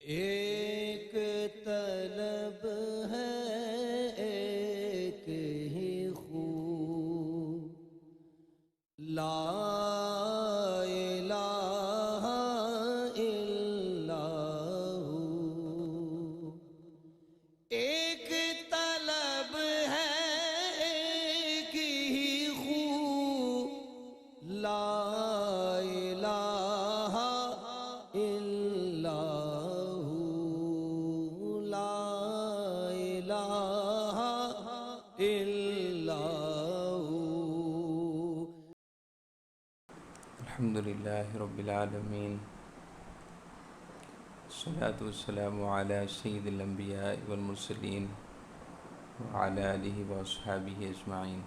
ایک طلب ہے ایک ہی خو، لا الہ الا ہو۔ ایک طلب ہے ایک ہی خو، لا الہ الا ہو، لا الہ الا ہو۔ الحمدللہ رب العالمین، الصلاۃ والسلام علی سید الانبیاء والمرسلین وعلی آلہ واصحابہ اجمعین۔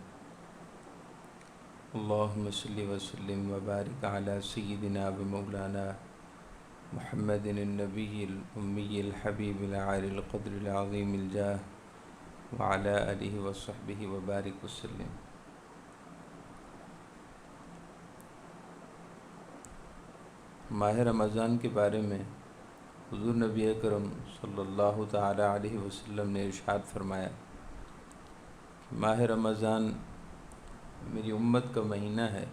اللہم صلی وسلم وبارک علی سیدنا و مولانا محمد النبی الامی الحبیب العالی القدر العظیم الجاہ وعلی آلہ وصحبہ وبارک وسلم۔ ماہ رمضان کے بارے میں حضور نبی اکرم صلی اللہ تعالی علیہ وسلم نے ارشاد فرمایا کہ ماہ رمضان میری امت کا مہینہ ہے،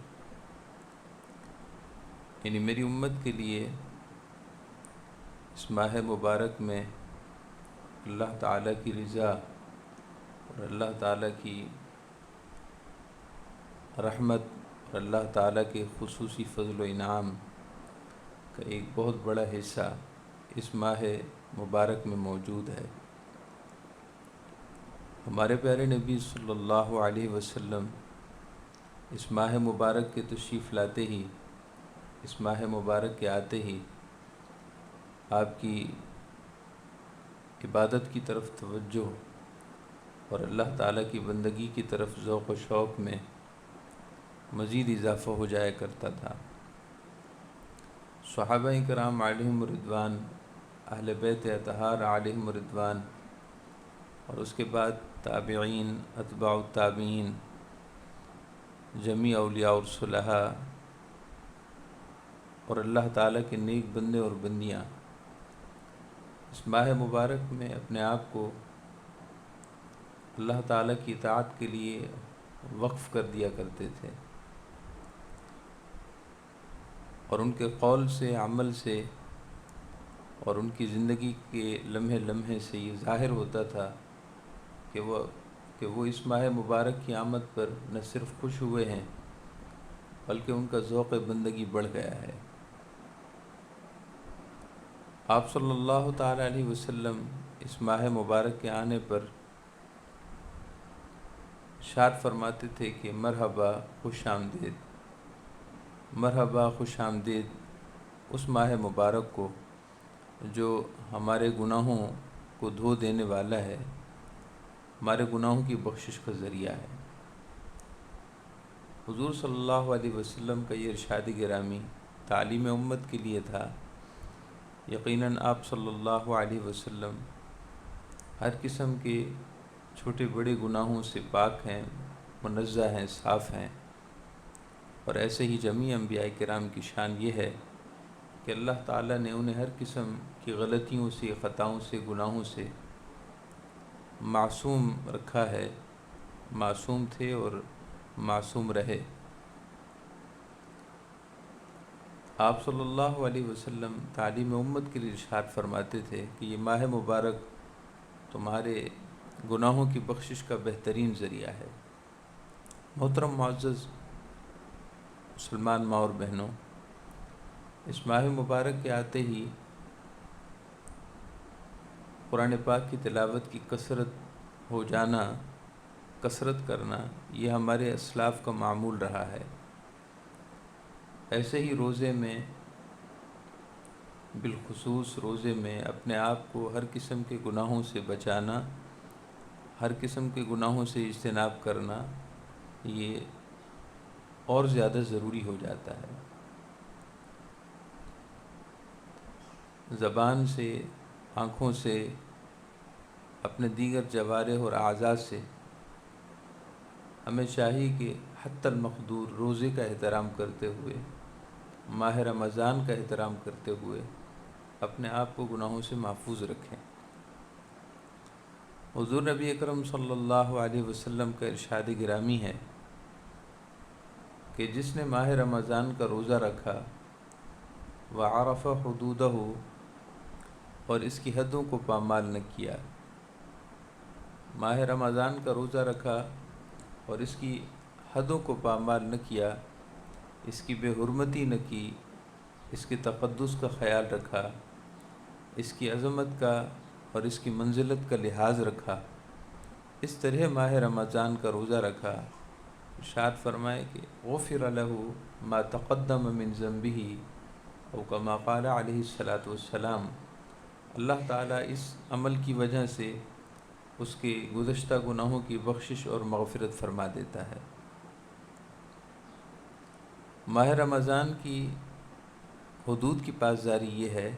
یعنی میری امت کے لیے اس ماہ مبارک میں اللہ تعالیٰ کی رضا اور اللہ تعالیٰ کی رحمت اور اللہ تعالیٰ کے خصوصی فضل و انعام کا ایک بہت بڑا حصہ اس ماہ مبارک میں موجود ہے۔ ہمارے پیارے نبی صلی اللہ علیہ وسلم اس ماہ مبارک کے تشریف لاتے ہی، اس ماہ مبارک کے آتے ہی آپ کی عبادت کی طرف توجہ اور اللہ تعالیٰ کی بندگی کی طرف ذوق و شوق میں مزید اضافہ ہو جایا کرتا تھا۔ صحابہ کرام علیہم رضوان، اہل بیت اطہار علیہم رضوان، اور اس کے بعد تابعین، اتباع التابعین، جمیع اولیاء اور صلحاء اور اللہ تعالیٰ کے نیک بندے اور بندیاں اس ماہ مبارک میں اپنے آپ کو اللہ تعالیٰ کی اطاعت کے لیے وقف کر دیا کرتے تھے، اور ان کے قول سے، عمل سے اور ان کی زندگی کے لمحے لمحے سے یہ ظاہر ہوتا تھا کہ وہ اس ماہ مبارک کی آمد پر نہ صرف خوش ہوئے ہیں بلکہ ان کا ذوق بندگی بڑھ گیا ہے۔ آپ صلی اللہ تعالیٰ علیہ وسلم اس ماہ مبارک کے آنے پر ارشاد فرماتے تھے کہ مرحبا، خوش آمدید، مرحبا، خوش آمدید اس ماہ مبارک کو جو ہمارے گناہوں کو دھو دینے والا ہے، ہمارے گناہوں کی بخشش کا ذریعہ ہے۔ حضور صلی اللہ علیہ وسلم کا یہ ارشاد گرامی تعلیم امت کے لیے تھا۔ یقیناً آپ صلی اللہ علیہ وسلم ہر قسم کے چھوٹے بڑے گناہوں سے پاک ہیں، منزہ ہیں، صاف ہیں، اور ایسے ہی جمیع انبیاء کرام کی شان یہ ہے کہ اللہ تعالیٰ نے انہیں ہر قسم کی غلطیوں سے، خطاؤں سے، گناہوں سے معصوم رکھا ہے، معصوم تھے اور معصوم رہے۔ آپ صلی اللہ علیہ وسلم تعلیم امت کے لیے ارشاد فرماتے تھے کہ یہ ماہ مبارک تمہارے گناہوں کی بخشش کا بہترین ذریعہ ہے۔ محترم معزز مسلمان ماں اور بہنوں، اس ماہ مبارک کے آتے ہی قرآن پاک کی تلاوت کی کثرت ہو جانا، کثرت کرنا، یہ ہمارے اسلاف کا معمول رہا ہے۔ ایسے ہی روزے میں، بالخصوص روزے میں اپنے آپ کو ہر قسم کے گناہوں سے بچانا، ہر قسم کے گناہوں سے اجتناب کرنا، یہ اور زیادہ ضروری ہو جاتا ہے۔ زبان سے، آنکھوں سے، اپنے دیگر جوارح اور اعضاء سے ہمیں چاہیے کہ حتی المقدور روزے کا احترام کرتے ہوئے، ماہ رمضان کا احترام کرتے ہوئے اپنے آپ کو گناہوں سے محفوظ رکھیں۔ حضور نبی اکرم صلی اللہ علیہ وسلم کا ارشاد گرامی ہے کہ جس نے ماہ رمضان کا روزہ رکھا وعرف حدودہ، اور اس کی حدوں کو پامال نہ کیا، ماہ رمضان کا روزہ رکھا اور اس کی حدوں کو پامال نہ کیا، اس کی بے حرمتی نہ کی، اس کے تقدس کا خیال رکھا، اس کی عظمت کا اور اس کی منزلت کا لحاظ رکھا، اس طرح ماہ رمضان کا روزہ رکھا، ارشاد فرمائے کہ غفر لہ ما تقدم من ذنبہ، او کما قال علیہ الصلاۃ والسلام، اللہ تعالیٰ اس عمل کی وجہ سے اس کے گزشتہ گناہوں کی بخشش اور مغفرت فرما دیتا ہے۔ ماہ رمضان کی حدود کی پاسداری یہ ہے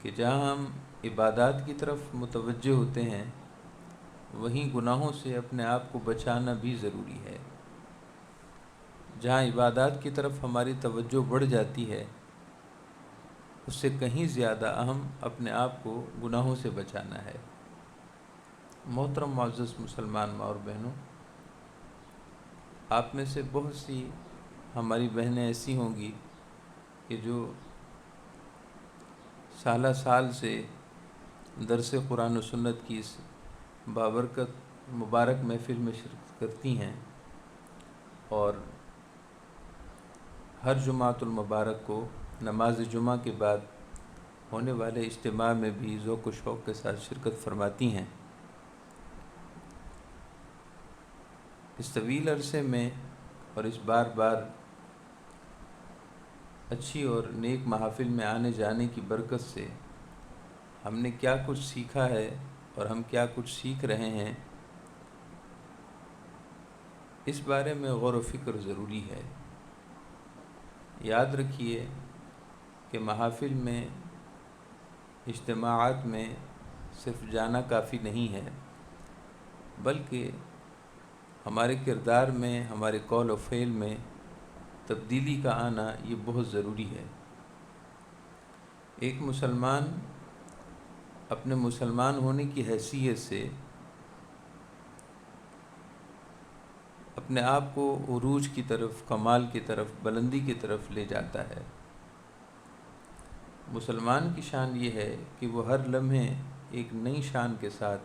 کہ جہاں ہم عبادات کی طرف متوجہ ہوتے ہیں وہیں گناہوں سے اپنے آپ کو بچانا بھی ضروری ہے۔ جہاں عبادات کی طرف ہماری توجہ بڑھ جاتی ہے اس سے کہیں زیادہ اہم اپنے آپ کو گناہوں سے بچانا ہے۔ محترم معزز مسلمان ماں اور بہنوں، آپ میں سے بہت سی ہماری بہنیں ایسی ہوں گی کہ جو سالہ سال سے درس قرآن و سنت کی اس بابرکت مبارک محفل میں شرکت کرتی ہیں اور ہر جمعۃ المبارک کو نماز جمعہ کے بعد ہونے والے اجتماع میں بھی ذوق و شوق کے ساتھ شرکت فرماتی ہیں۔ اس طویل عرصے میں اور اس بار بار اچھی اور نیک محافل میں آنے جانے کی برکت سے ہم نے کیا کچھ سیکھا ہے اور ہم کیا کچھ سیکھ رہے ہیں، اس بارے میں غور و فکر ضروری ہے۔ یاد رکھیے کہ محافل میں، اجتماعات میں صرف جانا کافی نہیں ہے، بلکہ ہمارے کردار میں، ہمارے قول و فعل میں تبدیلی کا آنا یہ بہت ضروری ہے۔ ایک مسلمان اپنے مسلمان ہونے کی حیثیت سے اپنے آپ کو عروج کی طرف، کمال کی طرف، بلندی کی طرف لے جاتا ہے۔ مسلمان کی شان یہ ہے کہ وہ ہر لمحے ایک نئی شان کے ساتھ،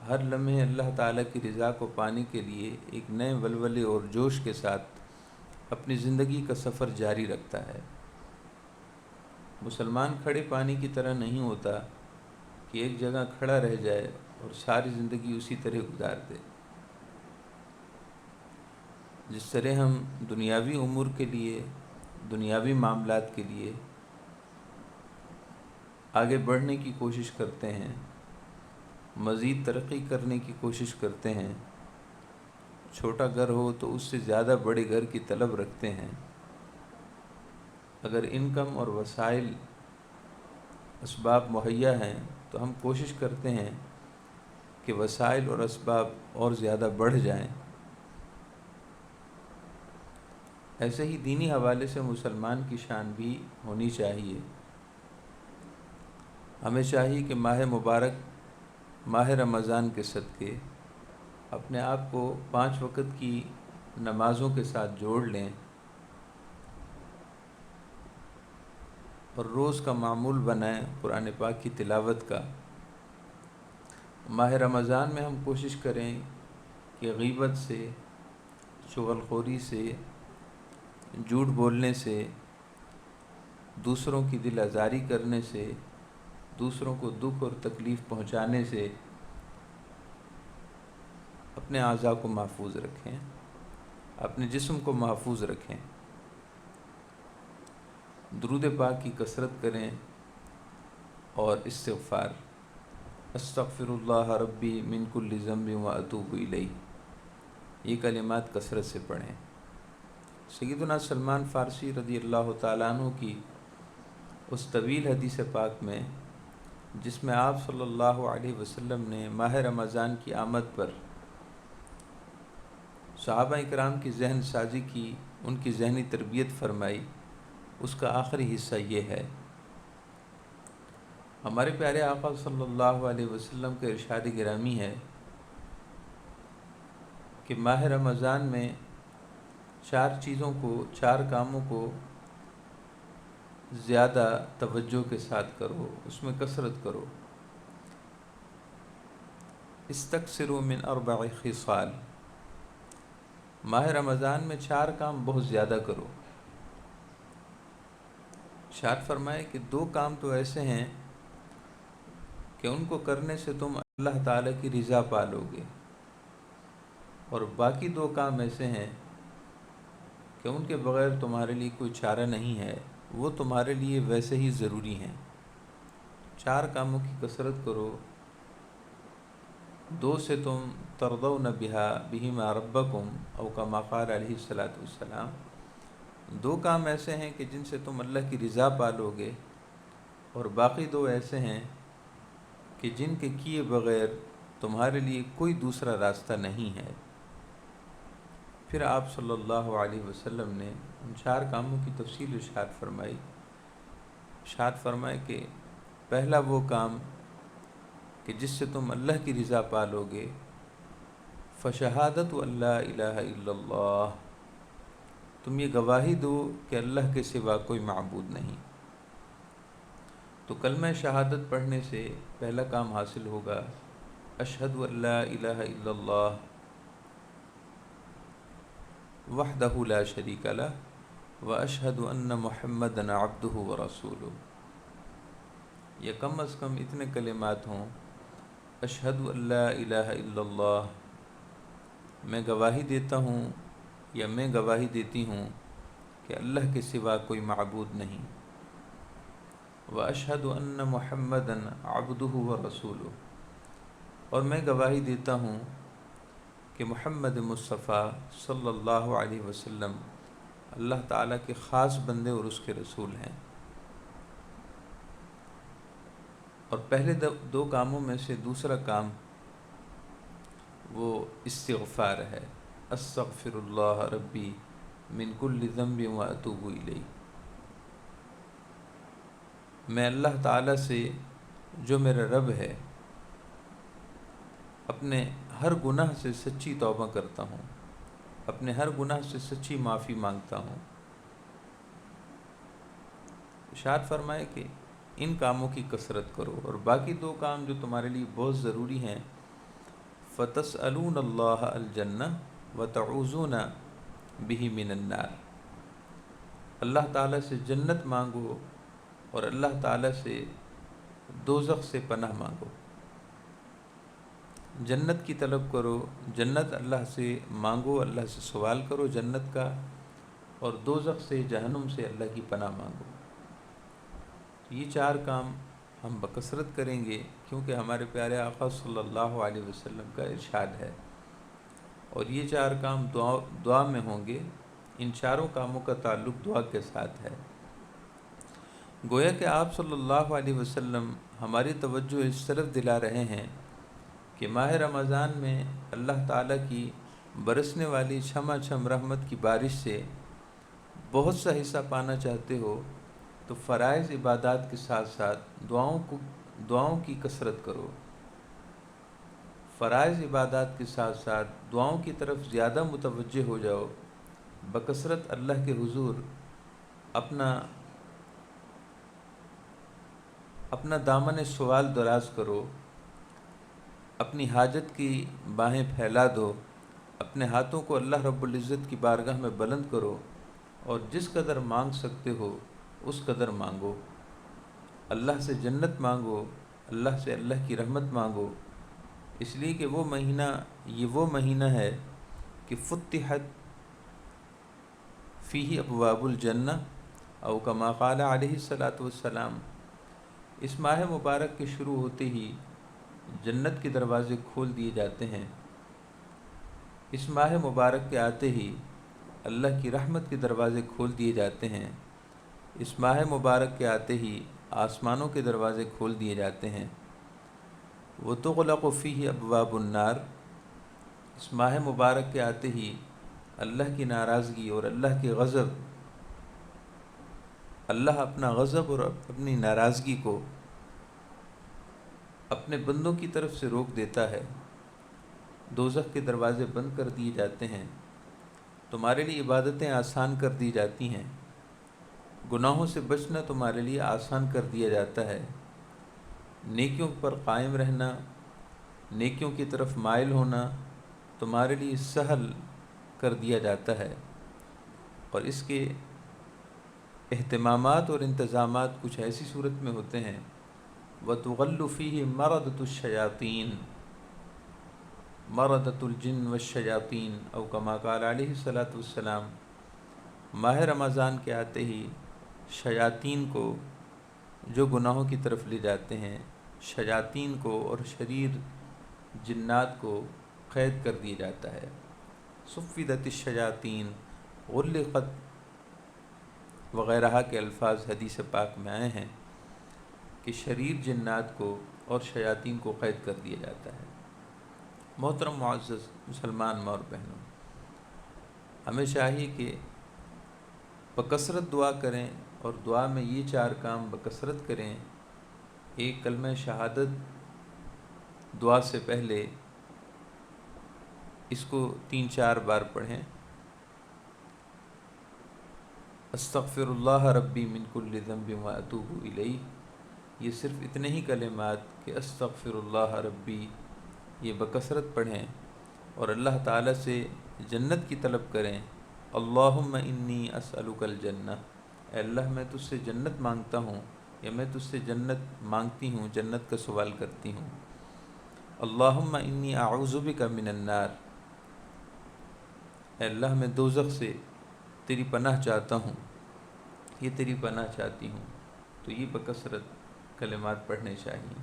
ہر لمحے اللہ تعالیٰ کی رضا کو پانے کے لیے ایک نئے ولولے اور جوش کے ساتھ اپنی زندگی کا سفر جاری رکھتا ہے۔ مسلمان کھڑے پانی کی طرح نہیں ہوتا کہ ایک جگہ کھڑا رہ جائے اور ساری زندگی اسی طرح گزار دے۔ جس طرح ہم دنیاوی امور کے لیے، دنیاوی معاملات کے لیے آگے بڑھنے کی کوشش کرتے ہیں، مزید ترقی کرنے کی کوشش کرتے ہیں، چھوٹا گھر ہو تو اس سے زیادہ بڑے گھر کی طلب رکھتے ہیں، اگر انکم اور وسائل، اسباب مہیا ہیں تو ہم کوشش کرتے ہیں کہ وسائل اور اسباب اور زیادہ بڑھ جائیں۔ ایسے ہی دینی حوالے سے مسلمان کی شان بھی ہونی چاہیے۔ ہمیں چاہیے کہ ماہ مبارک، ماہ رمضان کے صدقے اپنے آپ کو 5 وقت کی نمازوں کے ساتھ جوڑ لیں اور روز کا معمول بنائیں قرآن پاک کی تلاوت کا۔ ماہ رمضان میں ہم کوشش کریں کہ غیبت سے، چغل خوری سے، جھوٹ بولنے سے، دوسروں کی دل آزاری کرنے سے، دوسروں کو دکھ اور تکلیف پہنچانے سے اپنے اعضاء کو محفوظ رکھیں، اپنے جسم کو محفوظ رکھیں، درود پاک کی کثرت کریں اور استغفار، استغفر اللہ ربی من کل ذنب و اتوب الیہ، یہ کلمات کثرت سے پڑھیں۔ سیدنا سلمان فارسی رضی اللہ تعالیٰ عنہ کی اس طویل حدیث پاک میں، جس میں آپ صلی اللہ علیہ وسلم نے ماہ رمضان کی آمد پر صحابہ اکرام کی ذہن سازی کی، ان کی ذہنی تربیت فرمائی، اس کا آخری حصہ یہ ہے ہمارے پیارے آقا صلی اللہ علیہ وسلم کا ارشاد گرامی ہے کہ ماہ رمضان میں 4 چیزوں کو، 4 کاموں کو زیادہ توجہ کے ساتھ کرو، اس میں کثرت کرو۔ استکثروا من 4 خصال، ماہ رمضان میں 4 کام بہت زیادہ کرو۔ ارشاد فرمائے کہ 2 کام تو ایسے ہیں کہ ان کو کرنے سے تم اللہ تعالیٰ کی رضا پالو گے، اور باقی 2 کام ایسے ہیں کہ ان کے بغیر تمہارے لیے کوئی چارہ نہیں ہے، وہ تمہارے لیے ویسے ہی ضروری ہیں۔ 4 کاموں کی کثرت کرو، 2 سے تم ترضون بہما ربکم او کما قال علیہ الصلاۃ والسلام، 2 کام ایسے ہیں کہ جن سے تم اللہ کی رضا پالو گے، اور باقی 2 ایسے ہیں کہ جن کے کیے بغیر تمہارے لیے کوئی دوسرا راستہ نہیں ہے۔ پھر آپ صلی اللہ علیہ وسلم نے ان 4 کاموں کی تفصیل ارشاد فرمائی۔ ارشاد فرمائے کہ پہلا وہ کام کہ جس سے تم اللہ کی رضا پالو گے، فشہادت ان لا الہ الا اللہ، تم یہ گواہی دو کہ اللہ کے سوا کوئی معبود نہیں۔ تو کلمہ شہادت پڑھنے سے پہلا کام حاصل ہوگا، اشہد ان لا الہ الا اللہ وحدہ لا شریک لہ واشہد ان محمدًا عبدہ ورسولہ، یا کم از کم اتنے کلمات ہوں، اشہد ان لا الہ الا اللہ، میں گواہی دیتا ہوں یا میں گواہی دیتی ہوں کہ اللہ کے سوا کوئی معبود نہیں، واشہد ان محمدًا عبدہ ورسولہ، اور میں گواہی دیتا ہوں کہ محمد مصطفیٰ صلی اللہ علیہ وسلم اللہ تعالیٰ کے خاص بندے اور اس کے رسول ہیں۔ اور پہلے 2 کاموں میں سے دوسرا کام وہ استغفار ہے، استغفر اللہ ربی من کل ذنب واتوب الیہ، میں اللہ تعالیٰ سے جو میرا رب ہے اپنے ہر گناہ سے سچی توبہ کرتا ہوں، اپنے ہر گناہ سے سچی معافی مانگتا ہوں۔ ارشاد فرمائے کہ ان کاموں کی کثرت کرو، اور باقی 2 کام جو تمہارے لیے بہت ضروری ہیں، فَتَسْأَلُونَ اللَّهَ الْجَنَّةَ وَتَعُوذُونَ بِهِ مِنَ النَّارِ، اللہ تعالیٰ سے جنت مانگو اور اللہ تعالیٰ سے دوزخ سے پناہ مانگو۔ جنت کی طلب کرو، جنت اللہ سے مانگو، اللہ سے سوال کرو جنت کا، اور دوزخ سے، جہنم سے اللہ کی پناہ مانگو۔ یہ 4 کام ہم بکثرت کریں گے، کیونکہ ہمارے پیارے آقا صلی اللہ علیہ وسلم کا ارشاد ہے، اور یہ 4 کام دعا میں ہوں گے۔ ان 4 کاموں کا تعلق دعا کے ساتھ ہے۔ گویا کہ آپ صلی اللہ علیہ وسلم ہماری توجہ اس طرف دلا رہے ہیں کہ ماہ رمضان میں اللہ تعالیٰ کی برسنے والی چھما چھم رحمت کی بارش سے بہت سا حصہ پانا چاہتے ہو تو فرائض عبادات کے ساتھ ساتھ دعاؤں کی کثرت کرو۔ فرائض عبادات کے ساتھ ساتھ دعاؤں کی طرف زیادہ متوجہ ہو جاؤ، بکثرت اللہ کے حضور اپنا دامن سوال دراز کرو، اپنی حاجت کی باہیں پھیلا دو، اپنے ہاتھوں کو اللہ رب العزت کی بارگاہ میں بلند کرو، اور جس قدر مانگ سکتے ہو اس قدر مانگو۔ اللہ سے جنت مانگو، اللہ سے اللہ کی رحمت مانگو، اس لیے کہ یہ وہ مہینہ ہے کہ فتحت فیہ ابواب الجنہ او کما قال علیہ الصلاۃ والسلام، اس ماہ مبارک کے شروع ہوتے ہی جنت کے دروازے کھول دیے جاتے ہیں، اس ماہ مبارک کے آتے ہی اللہ کی رحمت کے دروازے کھول دیے جاتے ہیں، اس ماہ مبارک کے آتے ہی آسمانوں کے دروازے کھول دیے جاتے ہیں۔ وَتُغْلَقُ فِيهِ أَبْوَابُ النَّارِ، اس ماہ مبارک کے آتے ہی اللہ کی ناراضگی اور اللہ کے غضب، اللہ اپنا غضب اور اپنی ناراضگی کو اپنے بندوں کی طرف سے روک دیتا ہے، دوزخ کے دروازے بند کر دیے جاتے ہیں، تمہارے لیے عبادتیں آسان کر دی جاتی ہیں، گناہوں سے بچنا تمہارے لیے آسان کر دیا جاتا ہے، نیکیوں پر قائم رہنا، نیکیوں کی طرف مائل ہونا تمہارے لیے سہل کر دیا جاتا ہے، اور اس کے اہتمامات اور انتظامات کچھ ایسی صورت میں ہوتے ہیں وَتُغَلُّ فِيهِ مَرَدَةُ الشَّيَاطِينِ مَرَدَةُ الْجِنِّ وَالشَّيَاطِينِ او کما قال علیہ الصلاۃ والسلام، ماہ رمضان کے آتے ہی شیاطین کو جو گناہوں کی طرف لے جاتے ہیں، شیاطین کو اور شریر جنات کو قید کر دیا جاتا ہے۔ صفدت الشیاطین، غلقت وغیرہ کے الفاظ حدیث پاک میں آئے ہیں کہ شریر جنات کو اور شیاطین کو قید کر دیا جاتا ہے۔ محترم معزز مسلمان ماں اور بہنوں، ہمیں چاہیے کہ بکثرت دعا کریں، اور دعا میں یہ 4 کام بکثرت کریں۔ ایک کلمہ شہادت دعا سے پہلے اس کو 3-4 بار پڑھیں، استغفر اللہ ربی من کل ذنب واتوب الیہ۔ یہ صرف اتنے ہی کلمات کہ استغفر اللہ ربی یہ بکثرت پڑھیں اور اللہ تعالیٰ سے جنت کی طلب کریں۔ اللہم انی اسألک الجنہ، اے اللہ میں تجھ سے جنت مانگتا ہوں، یا میں تجھ سے جنت مانگتی ہوں، جنت کا سوال کرتی ہوں۔ اللہم انی اعوذ بک من النار، اے اللہ میں دوزخ سے تیری پناہ چاہتا ہوں، یہ تیری پناہ چاہتی ہوں۔ تو یہ بکثرت کلمات پڑھنے چاہیے۔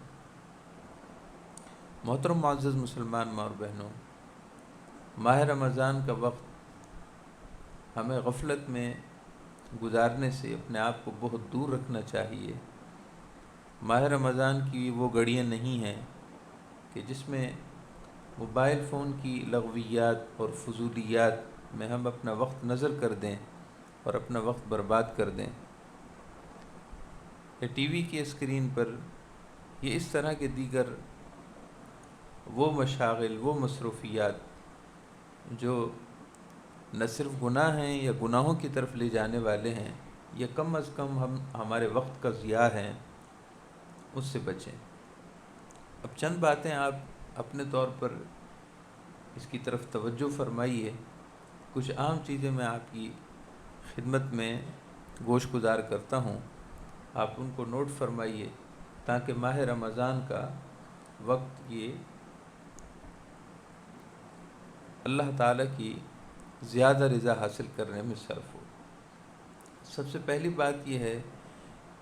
محترم معزز مسلمان ماں اور بہنوں، ماہ رمضان کا وقت ہمیں غفلت میں گزارنے سے اپنے آپ کو بہت دور رکھنا چاہیے۔ ماہ رمضان کی وہ گھڑیاں نہیں ہیں کہ جس میں موبائل فون کی لغویات اور فضولیات میں ہم اپنا وقت نظر کر دیں اور اپنا وقت برباد کر دیں، یا ٹی وی کی اسکرین پر یہ اس طرح کے دیگر وہ مشاغل، وہ مصروفیات جو نہ صرف گناہ ہیں یا گناہوں کی طرف لے جانے والے ہیں، یا کم از کم ہمارے وقت کا ضیاع ہے، اس سے بچیں۔ اب چند باتیں آپ اپنے طور پر اس کی طرف توجہ فرمائیے۔ کچھ عام چیزیں میں آپ کی خدمت میں گوش گزار کرتا ہوں، آپ ان کو نوٹ فرمائیے تاکہ ماہ رمضان کا وقت یہ اللہ تعالیٰ کی زیادہ رضا حاصل کرنے میں صرف ہو۔ سب سے پہلی بات یہ ہے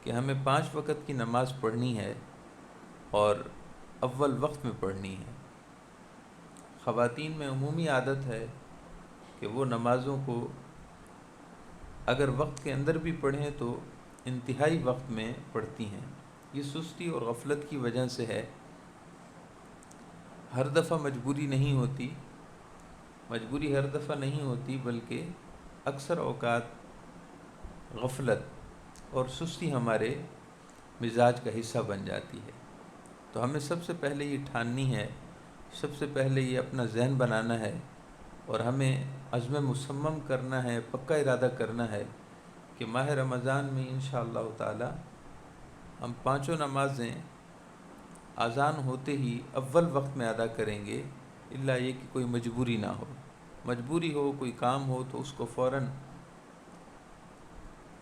کہ ہمیں 5 وقت کی نماز پڑھنی ہے، اور اول وقت میں پڑھنی ہے۔ خواتین میں عمومی عادت ہے کہ وہ نمازوں کو اگر وقت کے اندر بھی پڑھیں تو انتہائی وقت میں پڑھتی ہیں۔ یہ سستی اور غفلت کی وجہ سے ہے۔ ہر دفعہ مجبوری نہیں ہوتی، مجبوری ہر دفعہ نہیں ہوتی، بلکہ اکثر اوقات غفلت اور سستی ہمارے مزاج کا حصہ بن جاتی ہے۔ تو ہمیں سب سے پہلے یہ ٹھاننی ہے، سب سے پہلے یہ اپنا ذہن بنانا ہے، اور ہمیں عزم مصمم کرنا ہے، پکا ارادہ کرنا ہے کہ ماہ رمضان میں انشاءاللہ تعالی ہم 5 نمازیں اذان ہوتے ہی اول وقت میں ادا کریں گے، الا یہ کہ کوئی مجبوری نہ ہو۔ مجبوری ہو، کوئی کام ہو تو اس کو فوراً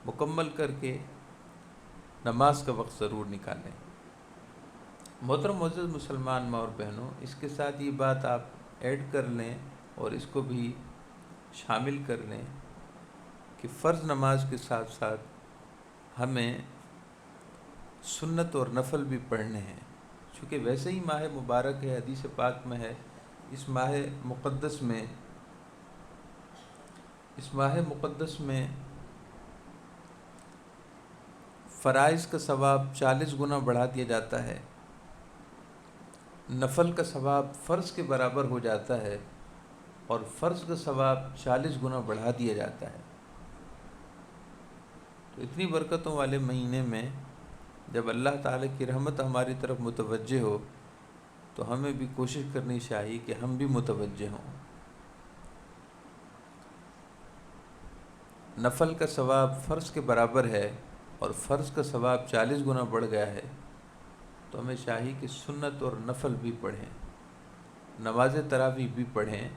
مکمل کر کے نماز کا وقت ضرور نکالیں۔ محترم معزز مسلمان ماں اور بہنوں، اس کے ساتھ یہ بات آپ ایڈ کر لیں اور اس کو بھی شامل کر لیں کہ فرض نماز کے ساتھ ساتھ ہمیں سنت اور نفل بھی پڑھنے ہیں، چونکہ ویسے ہی ماہ مبارک ہے، حدیث پاک میں ہے، اس ماہ مقدس میں فرائض کا ثواب 40 گنا بڑھا دیا جاتا ہے، نفل کا ثواب فرض کے برابر ہو جاتا ہے، اور فرض کا ثواب 40 گنا بڑھا دیا جاتا ہے۔ تو اتنی برکتوں والے مہینے میں جب اللہ تعالیٰ کی رحمت ہماری طرف متوجہ ہو تو ہمیں بھی کوشش کرنی چاہیے کہ ہم بھی متوجہ ہوں۔ نفل کا ثواب فرض کے برابر ہے اور فرض کا ثواب 40 گنا بڑھ گیا ہے، تو ہمیں چاہیے کہ سنت اور نفل بھی پڑھیں، نماز تراویح بھی پڑھیں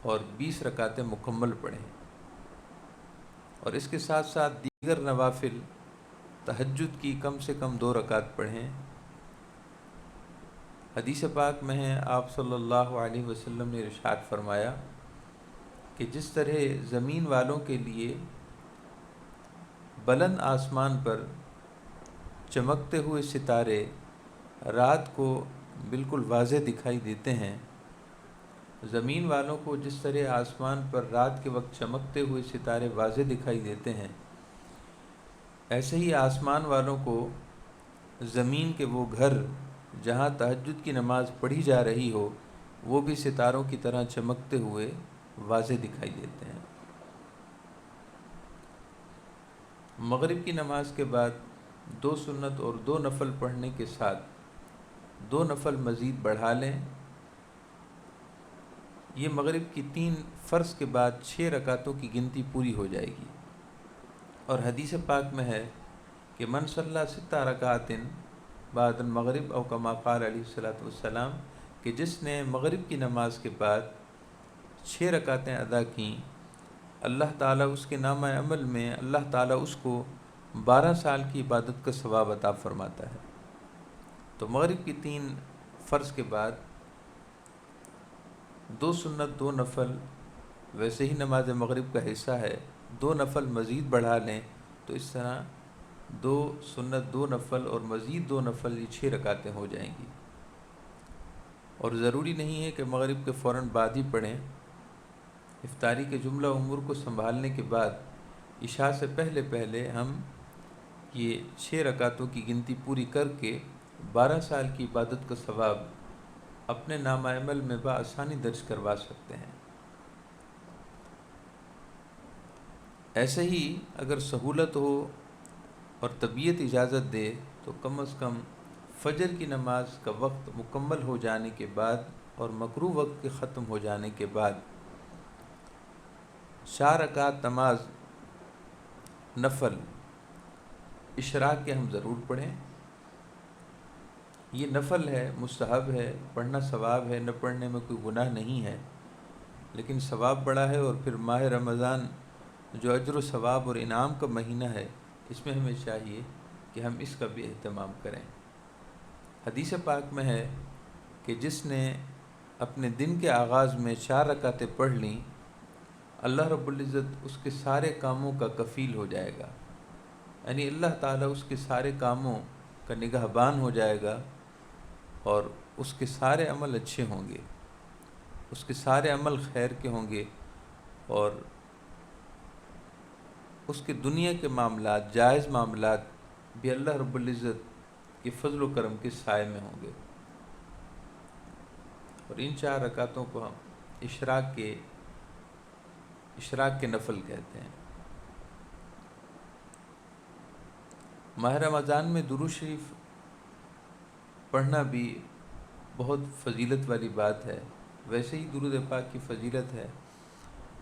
اور 20 رکعتیں مکمل پڑھیں، اور اس کے ساتھ ساتھ دیگر نوافل تہجد کی کم سے کم 2 رکعت پڑھیں۔ حدیث پاک میں ہے، آپ صلی اللہ علیہ وسلم نے ارشاد فرمایا کہ جس طرح زمین والوں کے لیے بلند آسمان پر چمکتے ہوئے ستارے رات کو بالکل واضح دکھائی دیتے ہیں، زمین والوں کو جس طرح آسمان پر رات کے وقت چمکتے ہوئے ستارے واضح دکھائی دیتے ہیں، ایسے ہی آسمان والوں کو زمین کے وہ گھر جہاں تہجد کی نماز پڑھی جا رہی ہو وہ بھی ستاروں کی طرح چمکتے ہوئے واضح دکھائی دیتے ہیں۔ مغرب کی نماز کے بعد 2 سنت اور 2 نفل پڑھنے کے ساتھ 2 نفل مزید بڑھا لیں۔ یہ مغرب کی 3 فرض کے بعد 6 رکعتوں کی گنتی پوری ہو جائے گی، اور حدیث پاک میں ہے کہ من صلی 6 رکعات بعد المغرب او کما قال علیہ الصلوۃ والسلام، کہ جس نے مغرب کی نماز کے بعد 6 رکعتیں ادا کیں، اللہ تعالیٰ اس کے نامہ عمل میں اللہ تعالیٰ اس کو 12 سال کی عبادت کا ثواب عطا فرماتا ہے۔ تو مغرب کی 3 فرض کے بعد 2 سنت 2 نفل، ویسے ہی نماز مغرب کا حصہ ہے، 2 نفل مزید بڑھا لیں، تو اس طرح 2 سنت 2 نفل اور مزید 2 نفل، یہ 6 رکعتیں ہو جائیں گی۔ اور ضروری نہیں ہے کہ مغرب کے فوراً بعد ہی پڑھیں، افطاری کے جملہ امور کو سنبھالنے کے بعد عشاء سے پہلے پہلے ہم یہ 6 رکعتوں کی گنتی پوری کر کے 12 سال کی عبادت کا ثواب اپنے نامہ عمل میں بآسانی درج کروا سکتے ہیں۔ ایسے ہی اگر سہولت ہو اور طبیعت اجازت دے تو کم از کم فجر کی نماز کا وقت مکمل ہو جانے کے بعد اور مکروہ وقت کے ختم ہو جانے کے بعد 4 رکعت نماز نفل اشراق کے ہم ضرور پڑھیں۔ یہ نفل ہے، مستحب ہے، پڑھنا ثواب ہے، نہ پڑھنے میں کوئی گناہ نہیں ہے، لیکن ثواب بڑا ہے، اور پھر ماہ رمضان جو اجر و ثواب اور انعام کا مہینہ ہے، اس میں ہمیں چاہیے کہ ہم اس کا بھی اہتمام کریں۔ حدیث پاک میں ہے کہ جس نے اپنے دن کے آغاز میں 4 رکعتیں پڑھ لیں، اللہ رب العزت اس کے سارے کاموں کا کفیل ہو جائے گا، یعنی اللہ تعالیٰ اس کے سارے کاموں کا نگہبان ہو جائے گا، اور اس کے سارے عمل اچھے ہوں گے، اس کے سارے عمل خیر کے ہوں گے، اور اس کے دنیا کے معاملات، جائز معاملات بھی اللہ رب العزت کے فضل و کرم کے سائے میں ہوں گے۔ اور ان 4 رکعتوں کو ہم اشراق کے نفل کہتے ہیں۔ ماہ رمضان میں درود شریف پڑھنا بھی بہت فضیلت والی بات ہے، ویسے ہی درود پاک کی فضیلت ہے،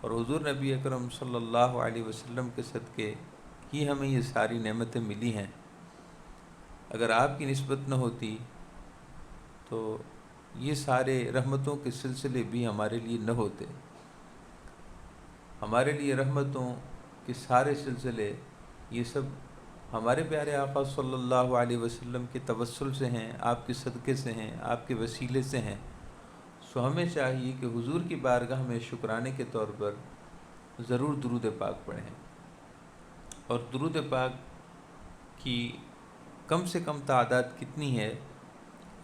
اور حضور نبی اکرم صلی اللہ علیہ وسلم کے صدقے ہی ہمیں یہ ساری نعمتیں ملی ہیں۔ اگر آپ کی نسبت نہ ہوتی تو یہ سارے رحمتوں کے سلسلے بھی ہمارے لیے نہ ہوتے۔ ہمارے لیے رحمتوں کے سارے سلسلے یہ سب ہمارے پیارے آقا صلی اللہ علیہ وسلم کے توسل سے ہیں، آپ کے صدقے سے ہیں، آپ کے وسیلے سے ہیں۔ سو ہمیں چاہیے کہ حضور کی بارگاہ میں شکرانے کے طور پر ضرور درود پاک پڑھیں، اور درود پاک کی کم سے کم تعداد کتنی ہے،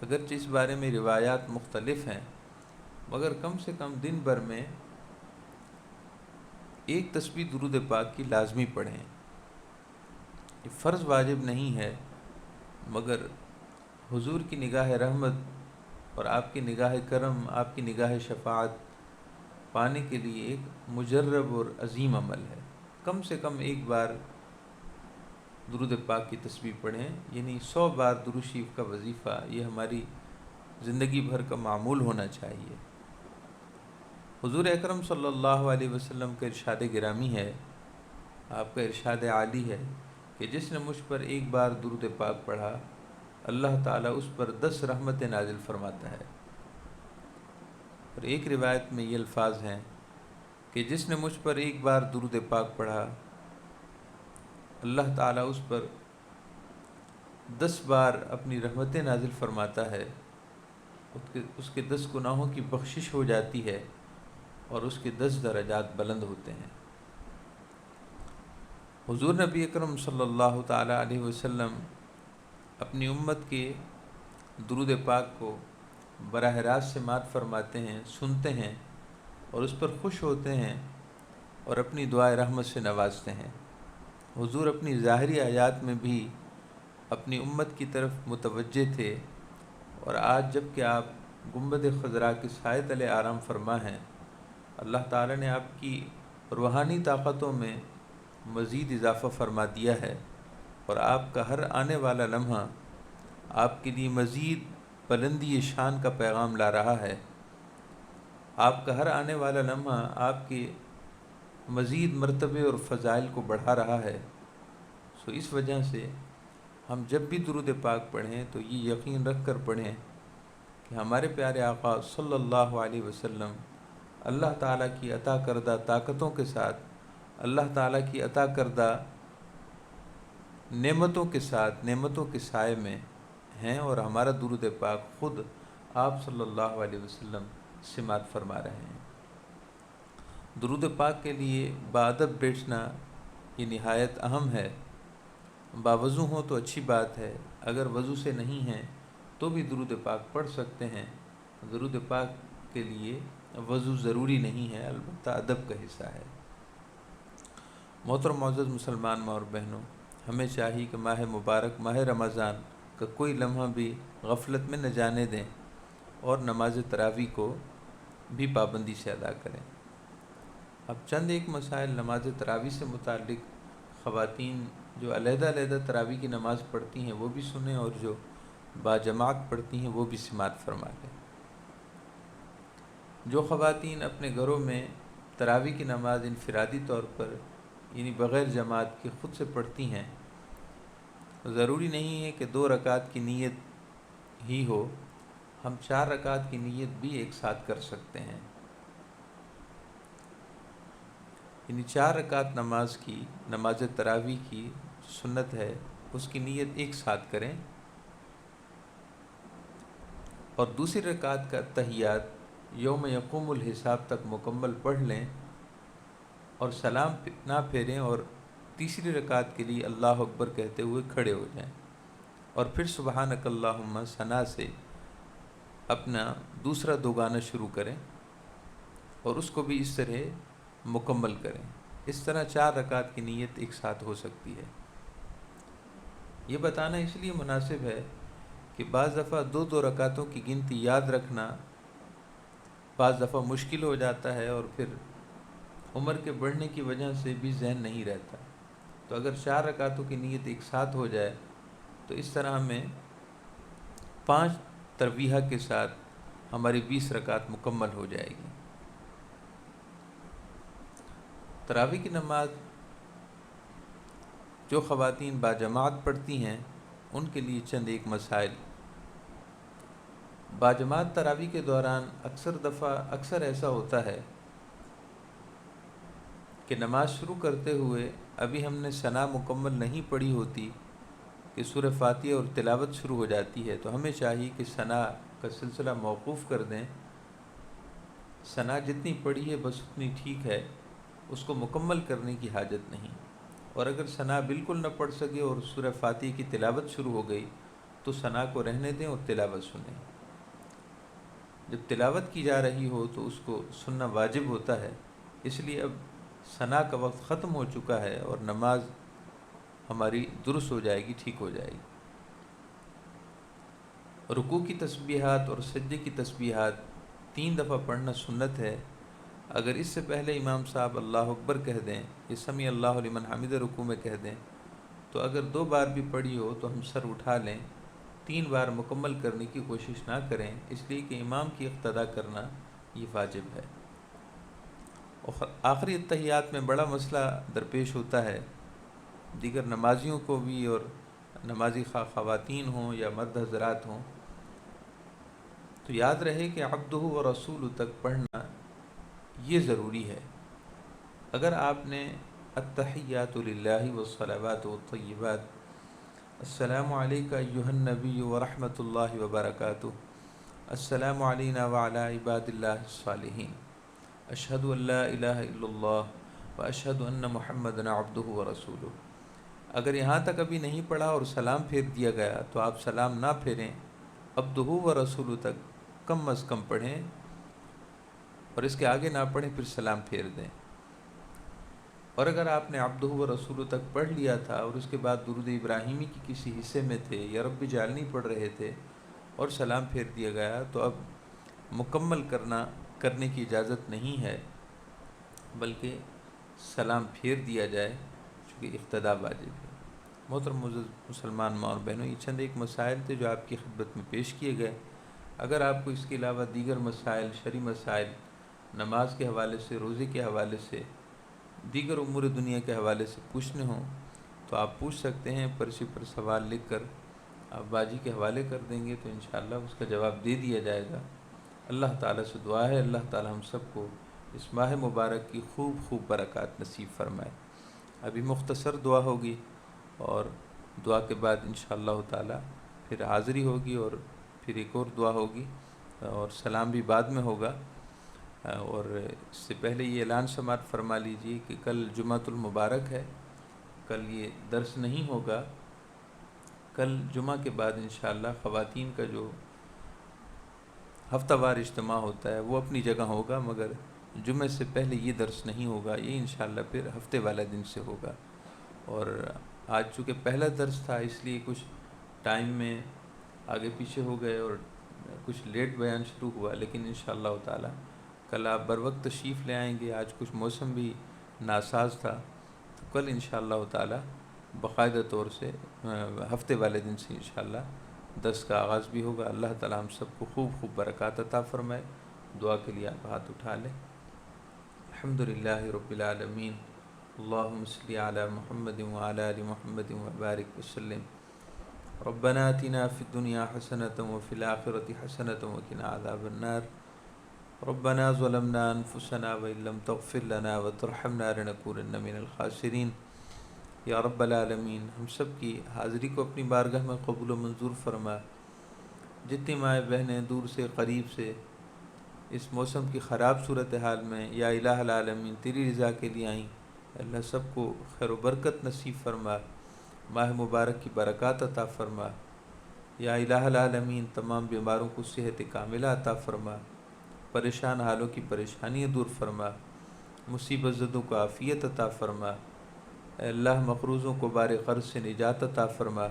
اگرچہ اس بارے میں روایات مختلف ہیں، مگر کم سے کم دن بھر میں 1 تسبیح درود پاک کی لازمی پڑھیں۔ یہ فرض واجب نہیں ہے، مگر حضور کی نگاہ رحمت اور آپ کی نگاہ کرم، آپ کی نگاہ شفاعت پانے کے لیے ایک مجرب اور عظیم عمل ہے۔ کم سے کم ایک بار درود پاک کی تسبیح پڑھیں، یعنی 100 بار درود شریف کا وظیفہ یہ ہماری زندگی بھر کا معمول ہونا چاہیے۔ حضور اکرم صلی اللہ علیہ وسلم کا ارشاد گرامی ہے، آپ کا ارشاد عالی ہے کہ جس نے مجھ پر ایک بار درود پاک پڑھا اللہ تعالیٰ اس پر 10 رحمتیں نازل فرماتا ہے۔ اور ایک روایت میں یہ الفاظ ہیں کہ جس نے مجھ پر ایک بار درود پاک پڑھا اللہ تعالیٰ اس پر 10 بار اپنی رحمتیں نازل فرماتا ہے، اس کے 10 گناہوں کی بخشش ہو جاتی ہے اور اس کے 10 درجات بلند ہوتے ہیں۔ حضور نبی اکرم صلی اللہ تعالیٰ علیہ وسلم اپنی امت کے درود پاک کو براہ راست سماعت فرماتے ہیں، سنتے ہیں اور اس پر خوش ہوتے ہیں اور اپنی دعائے رحمت سے نوازتے ہیں۔ حضور اپنی ظاہری حیات میں بھی اپنی امت کی طرف متوجہ تھے، اور آج جب کہ آپ گنبد خضراء کے سائے تلے آرام فرما ہیں، اللہ تعالیٰ نے آپ کی روحانی طاقتوں میں مزید اضافہ فرما دیا ہے، اور آپ کا ہر آنے والا لمحہ آپ کے لیے مزید بلندی شان کا پیغام لا رہا ہے۔ آپ کا ہر آنے والا لمحہ آپ کے مزید مرتبے اور فضائل کو بڑھا رہا ہے۔ سو اس وجہ سے ہم جب بھی درود پاک پڑھیں تو یہ یقین رکھ کر پڑھیں کہ ہمارے پیارے آقا صلی اللہ علیہ وسلم اللہ تعالیٰ کی عطا کردہ طاقتوں کے ساتھ، اللہ تعالیٰ کی عطا کردہ نعمتوں کے ساتھ، نعمتوں کے سائے میں ہیں، اور ہمارا درود پاک خود آپ صلی اللہ علیہ وسلم سماعت فرما رہے ہیں۔ درود پاک کے لیے باادب بیٹھنا یہ نہایت اہم ہے۔ باوضو ہوں تو اچھی بات ہے، اگر وضو سے نہیں ہیں تو بھی درود پاک پڑھ سکتے ہیں۔ درود پاک کے لیے وضو ضروری نہیں ہے، البتہ ادب کا حصہ ہے۔ محترم معزز مسلمان ماں اور بہنوں، ہمیں چاہیے کہ ماہ مبارک ماہ رمضان کا کوئی لمحہ بھی غفلت میں نہ جانے دیں اور نماز تراویح کو بھی پابندی سے ادا کریں۔ اب چند ایک مسائل نماز تراویح سے متعلق، خواتین جو علیحدہ علیحدہ تراویح کی نماز پڑھتی ہیں وہ بھی سنیں، اور جو باجماعت پڑھتی ہیں وہ بھی سماعت فرما لیں۔ جو خواتین اپنے گھروں میں تراویح کی نماز انفرادی طور پر یعنی بغیر جماعت کے خود سے پڑھتی ہیں، ضروری نہیں ہے کہ 2 رکعت کی نیت ہی ہو، ہم 4 رکعت کی نیت بھی ایک ساتھ کر سکتے ہیں۔ یعنی 4 رکعت نماز کی، نماز تراویح کی سنت ہے، اس کی نیت ایک ساتھ کریں، اور دوسری رکعت کا تحیات یوم یقوم الحساب تک مکمل پڑھ لیں اور سلام نہ پھیریں، اور تیسری رکعت کے لیے اللہ اکبر کہتے ہوئے کھڑے ہو جائیں، اور پھر سبحانک اللہم ثنا سے اپنا دوسرا دوگانہ شروع کریں اور اس کو بھی اس طرح مکمل کریں۔ اس طرح 4 رکعت کی نیت ایک ساتھ ہو سکتی ہے۔ یہ بتانا اس لیے مناسب ہے کہ بعض دفعہ 2 رکعتوں کی گنتی یاد رکھنا بعض دفعہ مشکل ہو جاتا ہے، اور پھر عمر کے بڑھنے کی وجہ سے بھی ذہن نہیں رہتا۔ تو اگر 4 رکعتوں کی نیت ایک ساتھ ہو جائے تو اس طرح ہمیں 5 ترویحہ کے ساتھ ہماری 20 رکعت مکمل ہو جائے گی۔ تراویح کی نماز جو خواتین باجماعت پڑھتی ہیں ان کے لیے چند ایک مسائل۔ باجماعت تراویح کے دوران اکثر ایسا ہوتا ہے کہ نماز شروع کرتے ہوئے ابھی ہم نے ثنا مکمل نہیں پڑھی ہوتی کہ سورہ فاتحہ اور تلاوت شروع ہو جاتی ہے، تو ہمیں چاہیے کہ ثنا کا سلسلہ موقوف کر دیں۔ ثنا جتنی پڑھی ہے بس اتنی ٹھیک ہے، اس کو مکمل کرنے کی حاجت نہیں، اور اگر ثنا بالکل نہ پڑھ سکے اور سورہ فاتحہ کی تلاوت شروع ہو گئی تو ثنا کو رہنے دیں اور تلاوت سنیں۔ جب تلاوت کی جا رہی ہو تو اس کو سننا واجب ہوتا ہے، اس لیے اب ثنا کا وقت ختم ہو چکا ہے اور نماز ہماری درست ہو جائے گی، ٹھیک ہو جائے گی۔ رکوع کی تسبیحات اور سجدے کی تسبیحات 3 دفعہ پڑھنا سنت ہے۔ اگر اس سے پہلے امام صاحب اللہ اکبر کہہ دیں یا سمیع اللہ لمن حمدہ رکوع میں کہہ دیں تو اگر 2 بار بھی پڑھی ہو تو ہم سر اٹھا لیں، 3 بار مکمل کرنے کی کوشش نہ کریں، اس لیے کہ امام کی اقتداء کرنا یہ واجب ہے۔ اور آخری اتحیات میں بڑا مسئلہ درپیش ہوتا ہے، دیگر نمازیوں کو بھی، اور نمازی خواتین ہوں یا مرد حضرات ہوں، تو یاد رہے کہ عبدہ و رسول تک پڑھنا یہ ضروری ہے۔ اگر آپ نے التحیات للہ والصلوات والطیبات، السلام علیکہ ایہا النبی ورحمۃ اللہ وبرکاتہ، السلام علینا وعلی عباد اللہ الصالحین، اشہد ان لا الہ الا اللہ واشہد ان محمدا عبدہ ورسولہ، اگر یہاں تک ابھی نہیں پڑھا اور سلام پھیر دیا گیا تو آپ سلام نہ پھیریں، عبدہ ورسولہ تک کم از کم پڑھیں، اور اس کے آگے نہ پڑھیں پھر سلام پھیر دیں۔ اور اگر آپ نے عبدہ ورسولہ تک پڑھ لیا تھا اور اس کے بعد درود ابراہیمی کی کسی حصے میں تھے یا رب اجعلنی پڑھ رہے تھے اور سلام پھیر دیا گیا، تو اب مکمل کرنے کی اجازت نہیں ہے، بلکہ سلام پھیر دیا جائے، چونکہ اقتداء واجب ہے۔ محترم معزز مسلمان ماں اور بہنوں، یہ چند ایک مسائل تھے جو آپ کی خدمت میں پیش کیے گئے۔ اگر آپ کو اس کے علاوہ دیگر مسائل، شرعی مسائل، نماز کے حوالے سے، روزے کے حوالے سے، دیگر امور دنیا کے حوالے سے پوچھنے ہوں تو آپ پوچھ سکتے ہیں، پرچی پر سوال لکھ کر آپ باجی کے حوالے کر دیں گے تو انشاءاللہ اس کا جواب دے دیا جائے گا۔ اللہ تعالیٰ سے دعا ہے اللہ تعالیٰ ہم سب کو اس ماہ مبارک کی خوب خوب برکات نصیب فرمائے۔ ابھی مختصر دعا ہوگی اور دعا کے بعد انشاءاللہ تعالیٰ پھر حاضری ہوگی اور پھر ایک اور دعا ہوگی اور سلام بھی بعد میں ہوگا۔ اور اس سے پہلے یہ اعلان سماعت فرما لیجیے کہ کل جمعۃ المبارک ہے، کل یہ درس نہیں ہوگا۔ کل جمعہ کے بعد انشاءاللہ خواتین کا جو ہفتہ وار اجتماع ہوتا ہے وہ اپنی جگہ ہوگا، مگر جمعے سے پہلے یہ درس نہیں ہوگا، یہ انشاءاللہ پھر ہفتے والا دن سے ہوگا۔ اور آج چونکہ پہلا درس تھا اس لیے کچھ ٹائم میں آگے پیچھے ہو گئے اور کچھ لیٹ بیان شروع ہوا، لیکن انشاءاللہ تعالی کل آپ بر وقت تشریف لے آئیں گے۔ آج کچھ موسم بھی ناساز تھا، تو کل انشاءاللہ تعالی باقاعدہ طور سے ہفتے والے دن سے انشاءاللہ درس کا آغاز بھی ہوگا۔ اللہ تعالی ہم سب کو خوب خوب برکات عطا فرمائے۔ دعا کے لیے آپ ہاتھ اٹھا لیں۔ الحمدللہ رب العالمین، اللہم صلی علی محمد وعلی آل محمد وبارک وسلم۔ ربنا آتنا فی الدنیا حسنۃ وفی الآخرۃ حسنۃ وقنا عذاب النار۔ ربنا ظلمنا انفسنا وان لم تغفر لنا وترحمنا لنکونن من الخاسرین۔ یا رب العالمین، ہم سب کی حاضری کو اپنی بارگاہ میں قبول و منظور فرما۔ جتنی مائیں بہنیں دور سے قریب سے اس موسم کی خراب صورتحال میں یا الہ العالمین تیری رضا کے لیے آئیں، اللہ سب کو خیر و برکت نصیب فرما، ماہ مبارک کی برکات عطا فرما۔ یا الہ العالمین تمام بیماروں کو صحت کاملہ عطا فرما، پریشان حالوں کی پریشانیاں دور فرما، مصیبت زدوں کو عافیت عطا فرما۔ اے اللہ مقروضوں کو بار قرض سے نجات عطا فرما،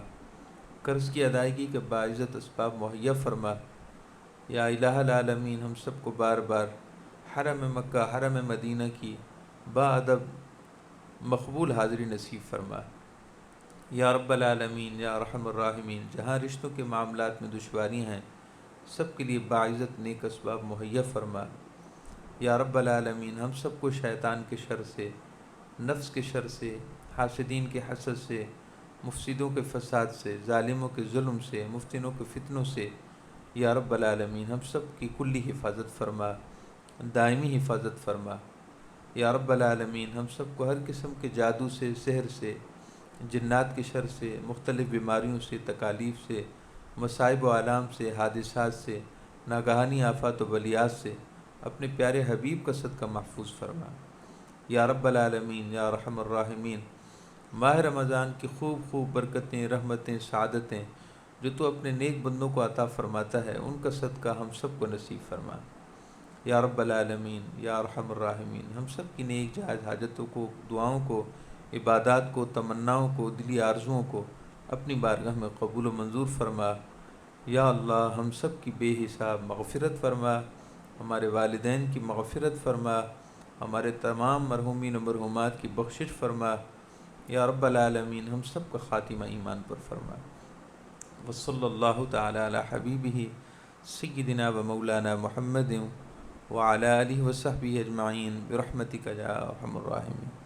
قرض کی ادائیگی کے باعزت اسباب مہیا فرما۔ یا الہ العالمین ہم سب کو بار بار حرم مکہ، حرم مدینہ کی با ادب مقبول حاضری نصیب فرما۔ یا رب العالمین، یا ارحم الراحمین، جہاں رشتوں کے معاملات میں دشواریاں ہیں سب کے لیے باعزت نیک اسباب مہیا فرما۔ یا رب العالمین ہم سب کو شیطان کے شر سے، نفس کے شر سے، حاسدین کے حسد سے، مفسدوں کے فساد سے، ظالموں کے ظلم سے، مفتنوں کے فتنوں سے یا رب العالمین ہم سب کی کلی حفاظت فرما، دائمی حفاظت فرما۔ یا رب العالمین ہم سب کو ہر قسم کے جادو سے، سحر سے، جنات کے شر سے، مختلف بیماریوں سے، تکالیف سے، مصائب و آلام سے، حادثات سے، ناگہانی آفات و بلیات سے اپنے پیارے حبیب کا صدقہ محفوظ فرما۔ یا رب العالمین، یا ارحم الراحمین ماہ رمضان کی خوب خوب برکتیں، رحمتیں، سعادتیں جو تو اپنے نیک بندوں کو عطا فرماتا ہے ان کا صدقہ ہم سب کو نصیب فرما۔ یا رب العالمین، یا ارحم الراحمین ہم سب کی نیک جائز حاجتوں کو، دعاؤں کو، عبادات کو، تمناؤں کو، دلی آرزوؤں کو اپنی بارگاہ میں قبول و منظور فرما۔ یا اللہ ہم سب کی بے حساب مغفرت فرما، ہمارے والدین کی مغفرت فرما، ہمارے تمام مرحومین و مرحومات کی بخشش فرما۔ یا رب العالمین ہم سب کا خاتمہ ایمان پر فرما۔ وصلی اللہ تعالی علی حبیبہ سیدنا و مولانا محمد وعلی آلہ وصحبہ اجمعین برحمتک یا ارحم الراحمین۔